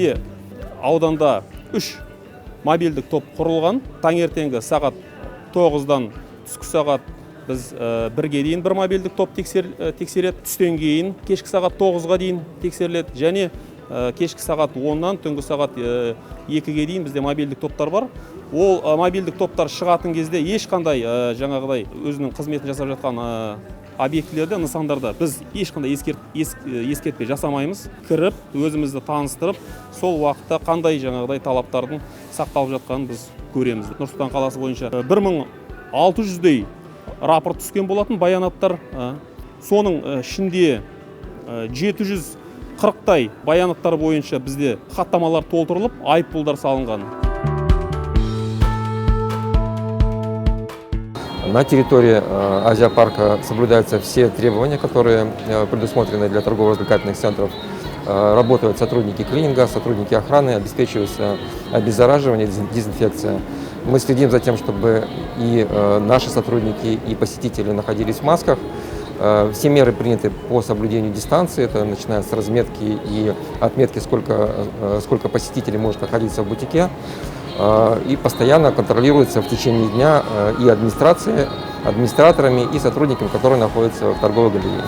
бізде ауданда 3 мобильдік топ құрылған. Таңертеңгі сағат 9-дан түскі сағат біз 1-ге дейін бір мобильдік топ тексереді. Түстен кейін кешкі сағат 9-ға дейін тексеріледі. Және кешкі сағат 10-нан түнгі сағат 2-ге дейін бізде мобильдік топтар бар. Ол мобильдік топтар шығатын кезде ешқандай жаңағыдай өзінің қызметін жасап жатқан объектілерде, нысандарда біз ешқандай ескертпе жасамаймыз. Кіріп, өзімізді таныстырып, сол уақытта қандай жаңағыдай талаптардың сақталып жатқанын біз көреміз. Нұр-Сұлтан қаласы бойынша 1600-дей рапорт түскен болатын баянаттар. Соның ішінде 740-тай баянаттар бойынша бізде хаттамалар толтырылып, айыппұлдар салынған. На территории Азиапарка соблюдаются все требования, которые предусмотрены для торгово-развлекательных центров. Работают сотрудники клининга, сотрудники охраны, обеспечивается обеззараживание, дезинфекция. Мы следим за тем, чтобы и наши сотрудники, и посетители находились в масках. Все меры приняты по соблюдению дистанции, это начиная с разметки и отметки, сколько посетителей может находиться в бутике. И постоянно контролируется в течение дня и администрацией, администраторами и сотрудниками, которые находятся в торговой галерее.